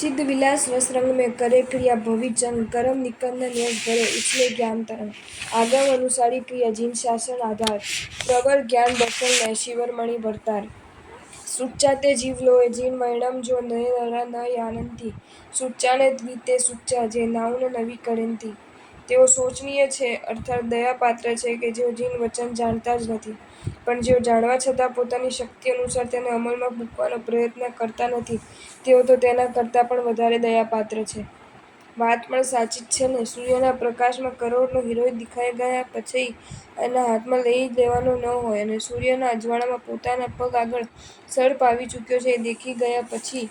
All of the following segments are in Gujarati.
सिद्ध विलास रस रंग में करे क्रिया भवि जंग कर्म निकंदन यश भरे उछले ज्ञान तरंग आगम अनुसारी क्रिया जिन शासन आधार प्रवर ज्ञान दर्शन नय शिवर मणि भरतार सुच्चा ते जीव लोए जीन वैणम जो नय नरा न આનંદથી સુચ્ચાને દ્વિતે સુચ્ચા જે નાઉન નવી કરેનથી તેઓ શોચનીય છે અર્થાત દયાપાત્ર છે કે જેઓ જીન વચન જાણતા જ નથી પણ જેઓ જાણવા છતાં પોતાની શક્તિ અનુસાર તેને અમલમાં મૂકવાનો પ્રયત્ન કરતા નથી તેઓ તો તેના કરતાં પણ વધારે દયાપાત્ર છે. વાત પણ સાચી જ છે ને. સૂર્યના પ્રકાશમાં કરોડનો હીરો દેખાઈ ગયા પછી એના હાથમાં લઈ લેવાનો ન હોય અને સૂર્યના અજવાળામાં પોતાના પગ આગળ સર્પ આવી ચૂક્યો છે એ દેખી ગયા પછી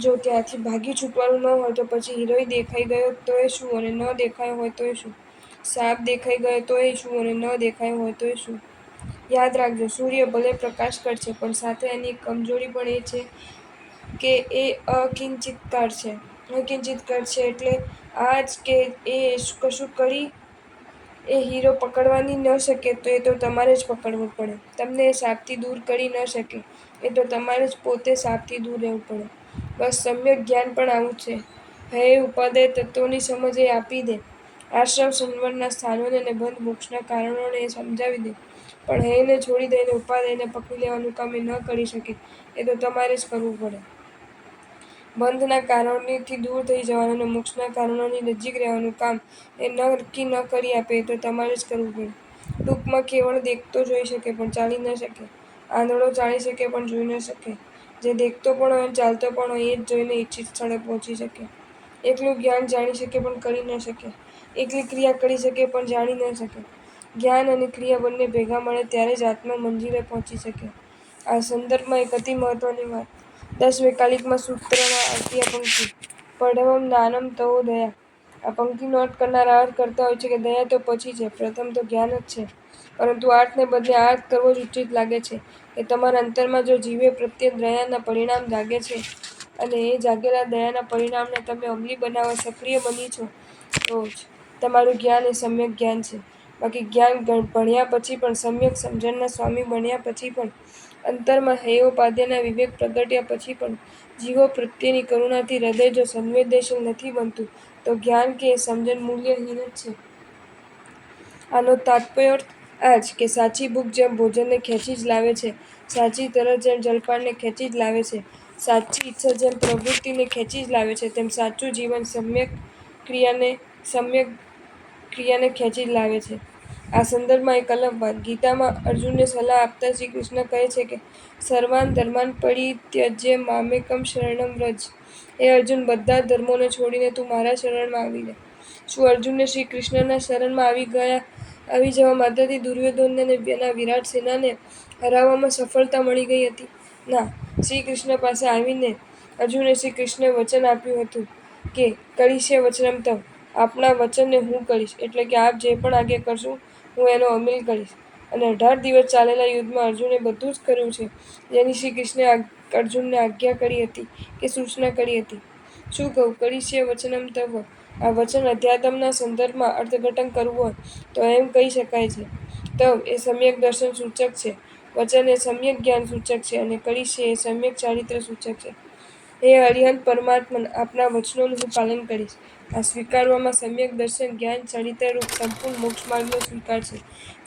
જો ત્યાંથી ભાગી છૂટવાનું ન હોય તો પછી હીરો દેખાઈ ગયો તોય શું અને ન દેખાયો હોય તોય શું? સાપ દેખાઈ ગયો તોય શું અને ન દેખાયો હોય તોય શું? યાદ રાખજો, સૂર્ય ભલે પ્રકાશ કરશે પણ સાથે એની એક કમજોરી પણ એ છે કે એ અકિંચિતકાર છે. અકિંચિતકાર છે એટલે આ જ કે એ કશું કરી એ હીરો પકડવાની ન શકે તો એ તો તમારે જ પકડવો પડે. તમને એ સાપથી દૂર કરી ન શકે એ તો તમારે જ પોતે સાપથી દૂર રહેવું પડે. બસ સમ્યક જ્ઞાન પણ આવું છે. હે ઉપાદેય તત્વોની સમજ એ આપી દે. આશ્રમ સંવરના સ્થાનોને અને બંધ મોક્ષના કારણોને એ સમજાવી દે. પણ હૈને છોડી દઈને ઉપાદેયને પકડી લેવાનું કામ એ ન કરી શકે એ તો તમારે જ કરવું પડે. બંધના કારણોથી દૂર થઈ જવાનું અને મોક્ષના કારણોની નજીક રહેવાનું કામ એ નક્કી ન કરી આપે એ તો તમારે જ કરવું પડે. ટૂંકમાં કેવળ દેખતો જોઈ શકે પણ ચાલી ન શકે. આંધળો ચાલી શકે પણ જોઈ ન શકે. જે દેખતો પણ હોય અને ચાલતો પણ હોય એ જ જોઈને ઈચ્છિત સ્થળે પહોંચી શકે. એકલું જ્ઞાન જાણી શકે પણ કરી ન શકે. એકલી ક્રિયા કરી શકે પણ જાણી ન શકે. જ્ઞાન અને ક્રિયા બંને ભેગા મળે ત્યારે જ આત્મા મંજિલે પહોંચી શકે. આ સંદર્ભમાં એક અતિ મહત્વની વાત. 10મે કાલિકમાં સૂત્રમાં આવતી આ પંક્તિ પઢવમ જ્ઞાનમ તવો દયા. આ પંક્તિ નોટ કરનારા અર્થ કરતા હોય છે કે દયા તો પછી છે, પ્રથમ તો જ્ઞાન જ છે. પરંતુ અર્થને બદલે આ અર્થ કરવો જ ઉચિત લાગે છે કે તમારા અંતરમાં જો જીવે પ્રત્યે દયાના પરિણામ જાગે છે અને એ જાગેલા દયાના પરિણામને તમે અમલી બનાવવા સક્રિય બની છો તો જ તમારું જ્ઞાન એ સમ્યક જ્ઞાન છે. બાકી જ્ઞાન ભણ્યા પછી પણ, સમ્યક સમજણના સ્વામી બન્યા પછી પણ, અંતરમાં હેયોપાધ્યના વિવેક પ્રગટ્યા પછી પણ જીવો પ્રત્યેની કરુણાથી હૃદય જો સંવેદનશીલ નથી બનતું તો જ્ઞાન કે એ સમજણ મૂલ્યહીન જ છે. આનો તાત્પર્યાર્થ આ જ કે સાચી ભૂખ જેમ ભોજનને ખેંચી જ લાવે છે, સાચી તરસ જેમ જલપાનને ખેંચી જ લાવે છે, સાચી ઈચ્છા જેમ પ્રવૃત્તિને ખેંચી જ લાવે છે તેમ સાચું જીવન સમ્યક ક્રિયાને ખેંચી જ લાવે છે. આ સંદર્ભમાં એક અલગ વાત. ગીતામાં અર્જુનને સલાહ આપતા શ્રી કૃષ્ણ કહે છે કે સર્વાન ધર્માન પરિત્યજ્ય મામેકમ શરણમ વ્રજ. હે અર્જુન, બધા જ ધર્મોને છોડીને તું મારા શરણમાં આવી જા. શું અર્જુનને શ્રી કૃષ્ણના શરણમાં આવી જવા માત્રથી દુર્યોધનને અને એના વિરાટ સેનાને હરાવવામાં સફળતા મળી ગઈ હતી? ના. શ્રી કૃષ્ણ પાસે આવીને અર્જુને શ્રી કૃષ્ણને વચન આપ્યું હતું કે કરીષ્યે વચનમ તવ. આપના વચનને હું કરીશ એટલે કે આપ જે પણ આજ્ઞા કરશો હું એનો અમલ કરીશ. અને 18 દિવસ ચાલેલા યુદ્ધમાં અર્જુને બધું જ કર્યું છે જેની શ્રી કૃષ્ણે અર્જુનને આજ્ઞા કરી હતી કે સૂચના કરી હતી. શું કહું? કરીષ્યે વચનમ તવ. આ વચન અધ્યાત્મના સંદર્ભમાં અર્થઘટન કરવું હોય તો એમ કહી શકાય છે. તવ એ સમ્યક દર્શન સૂચક છે, વચન એ સમ્યક જ્ઞાન સૂચક છે અને કરીષ્યે એ સમ્યક ચારિત્ર્ય સૂચક છે. હે અરિહંત પરમાત્મન, આપના વચનોનું હું પાલન કરીશ. આ સ્વીકારવામાં સમ્યક દર્શન જ્ઞાન ચારિત્ર્યરૂપ સંપૂર્ણ મોક્ષમાર્ગનો સ્વીકાર છે.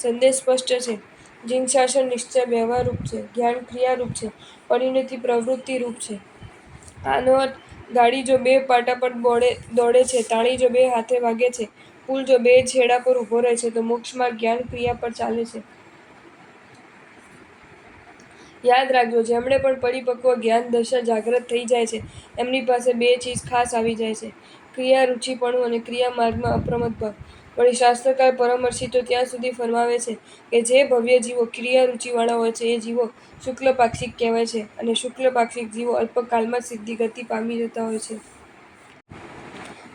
સંદેશ સ્પષ્ટ છે. જીન શાસન નિશ્ચય વ્યવહારરૂપ છે, જ્ઞાન ક્રિયારૂપ છે, પરિણતિ પ્રવૃત્તિરૂપ છે. આનો અર્થ ગાડી જો બે પાટા પર દોડે છે, તાળી જો બે હાથે વાગે છે, પુલ જો બે છેડા પર ઊભો રહે છે તો મોક્ષમાર્ગ જ્ઞાન ક્રિયા પર ચાલે છે. યાદ રાખજો, જેમણે પણ પરિપક્વ જ્ઞાન દશા જાગ્રત થઈ જાય છે એમની પાસે બે ચીજ ખાસ આવી જાય છે, ક્રિયારુચિપણું અને ક્રિયામાર્ગમાં અપ્રમત્ત ભાવ. વળી શાસ્ત્રકાર પરમર્ષિ તો ત્યાં સુધી ફરમાવે છે કે જે ભવ્ય જીવો ક્રિયારુચિવાળા હોય છે એ જીવો શુક્લપાક્ષિક કહેવાય છે અને શુક્લપાક્ષિક જીવો અલ્પકાલમાં જ સિદ્ધિગતિ પામી જતા હોય છે.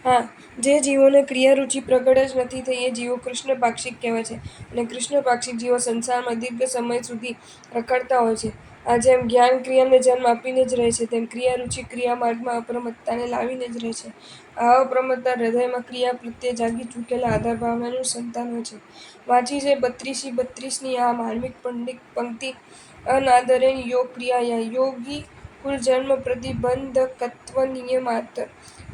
હા, જે જીવોને ક્રિયારુચિ પ્રગટ જ નથી થઈ એ જીવો કૃષ્ણપાક્ષિક કહેવાય છે અને કૃષ્ણપાક્ષિક જીવો સંસારમાં દીર્ઘ સમય સુધી રખડતા હોય છે. આ જેમ જ્ઞાન ક્રિયાને જન્મ આપીને જ રહે છે તેમ ક્રિયારુચિ ક્રિયામાર્ગમાં અપ્રમત્તતાને લાવીને જ રહે છે. આ અપ્રમત્તતા હૃદયમાં ક્રિયા પ્રત્યે જાગી ચૂકેલા આધારભાવનાનું સંતાન હોય છે. વાંચી છે 32ની આ માર્મિક પંક્તિ અનાદરેણ યોગ ક્રિયાયા યોગી કુલ જન્મ પ્રતિબંધકત્વ નિયમાર્થ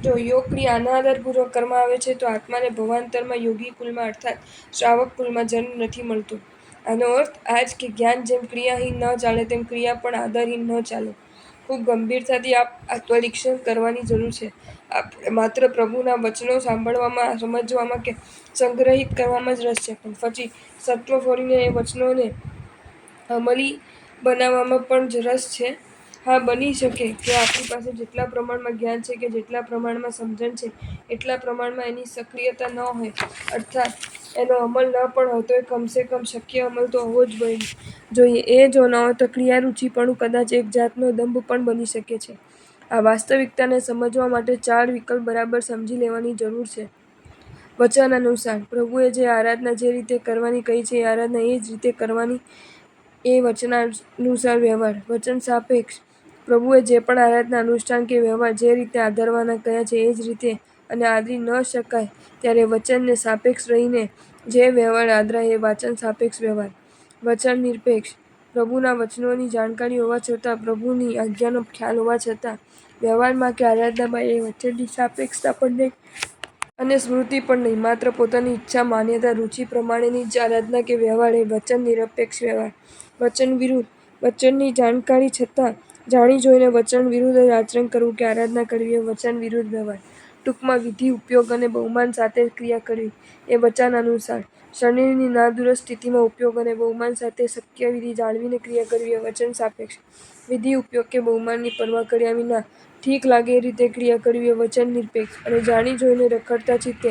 જો યોગ ક્રિયા આના આધારપૂર્વક કરવામાં આવે છે તો આત્માને ભવાંતરમાં યોગી કુલમાં અર્થાત શ્રાવક કુલમાં જન્મ નથી મળતો. આનો અર્થ આ જ કે જ્ઞાન જેમ ક્રિયાહીન ન ચાલે તેમ ક્રિયા પણ આધારહીન ન ચાલે. ખૂબ ગંભીરતાથી આત્મનિરીક્ષણ કરવાની જરૂર છે. આપણે માત્ર પ્રભુના વચનો સાંભળવામાં, સમજવામાં કે સંગ્રહિત કરવામાં જ રસ છે, પણ પછી સત્વ ફોડીને એ વચનોને અમલી બનાવવામાં પણ જ રસ છે. હા, બની શકે કે આપણી પાસે જેટલા પ્રમાણમાં જ્ઞાન છે કે જેટલા પ્રમાણમાં સમજણ છે એટલા પ્રમાણમાં એની સક્રિયતા ન હોય, અર્થાત એનો અમલ ન પણ હોય, તોય કમસે કમ શક્ય અમલ તો હોવો જ જોઈએ. એ જો ન હોય તો ક્રિયારુચિપણું કદાચ એક જાતનો દંભ પણ બની શકે છે. આ વાસ્તવિકતાને સમજવા માટે 4 વિકલ્પ બરાબર સમજી લેવાની જરૂર છે. વચન અનુસાર પ્રભુએ જે આરાધના જે રીતે કરવાની કહી છે એ આરાધના એ જ રીતે કરવાની. એ વચનાનુસાર વ્યવહાર. વચન સાપેક્ષ પ્રભુએ જે પણ આરાધના, અનુષ્ઠાન કે વ્યવહાર જે રીતે આદરવાના કહ્યા છે એ જ રીતે અને આદરી ન શકાય ત્યારે વચનને સાપેક્ષ રહીને જે વ્યવહાર આદરાય એ વાચન સાપેક્ષ વ્યવહાર. વચન નિરપેક્ષ પ્રભુના વચનોની જાણકારી હોવા છતાં, પ્રભુની આજ્ઞાનો ખ્યાલ હોવા છતાં વ્યવહારમાં કે આરાધનામાં એ વચનની સાપેક્ષતા પણ નહીં અને સ્મૃતિ પણ નહીં. માત્ર પોતાની ઈચ્છા, માન્યતા, રુચિ પ્રમાણેની જ આરાધના કે વ્યવહાર એ વચન નિરપેક્ષ વ્યવહાર. વચન વિરુદ્ધ વચનની જાણકારી છતાં જાણી જોઈને વચન વિરુદ્ધ જ આચરણ કરવું કે આરાધના કરવી એ વચન વિરુદ્ધ વ્યવહાર. ટૂંકમાં વિધિ, ઉપયોગ અને બહુમાન સાથે ક્રિયા કરવી એ વચનાનુસાર. શરીરની નાદુરસ્ત સ્થિતિમાં ઉપયોગ અને બહુમાન સાથે શક્ય વિધિ જાળવીને ક્રિયા કરવી એ વચન સાપેક્ષ. વિધિ, ઉપયોગ કે બહુમાનની પરવા કર્યા વિના ઠીક લાગે એ રીતે ક્રિયા કરવી એ વચન નિરપેક્ષ. અને જાણી જોઈને રખડતા ચિત્તે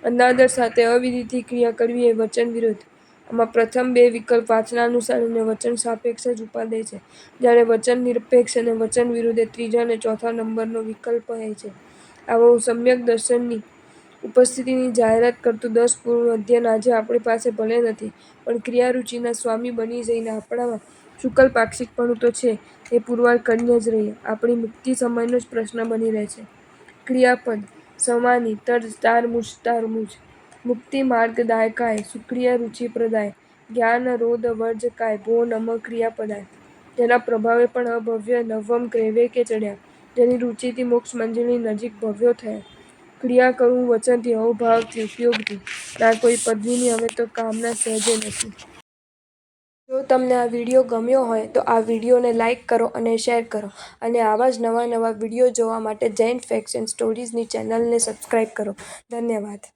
અનાદર સાથે અવિધિથી ક્રિયા કરવી એ વચન વિરુદ્ધ. આમાં પ્રથમ 2 વિકલ્પ વાચનાનુસાર અને વચન સાપેક્ષ જ ઉપાદેય છે, જ્યારે વચન નિરપેક્ષ અને વચન વિરુદ્ધ એ ત્રીજા અને ચોથા નંબરનો વિકલ્પ છે. આવા સમ્યક દર્શનની ઉપસ્થિતિની જાહેરાત કરતું 10 પૂર્વનું અધ્યયન આજે આપણી પાસે ભલે નથી, પણ ક્રિયારુચિના સ્વામી બની જઈને આપણામાં શુકલ પાક્ષિકપણું તો છે એ પુરવાર કરીને જ રહીએ. આપણી મુક્તિ સમયનો જ પ્રશ્ન બની રહે છે. ક્રિયાપદ સમાની તર્જ તાર મુજ તાર મુજ. મુક્તિ માર્ગદાયકાય સુક્રિયા રુચિપ્રદાય જ્ઞાનરોધ વર્જકાય ભો નમઃ ક્રિયાપદાય. જેના પ્રભાવે પણ અભવ્ય નવમ ક્રૈવે કે ચડ્યા, જેની રુચિથી મોક્ષ મંજિલની નજીક ભવ્યો થયા. ક્રિયા કરું વચનથી, અહોભાવથી, ઉપયોગથી, ના કોઈ પદવીની હવે તો કામના સહેજે નથી. જો તમને આ વિડીયો ગમ્યો હોય તો આ વિડીયોને લાઈક કરો અને શેર કરો અને આવા જ નવા વિડીયો જોવા માટે જૈન ફેક્ટ્સ એન્ડ સ્ટોરીઝની ચેનલને સબસ્ક્રાઈબ કરો. ધન્યવાદ.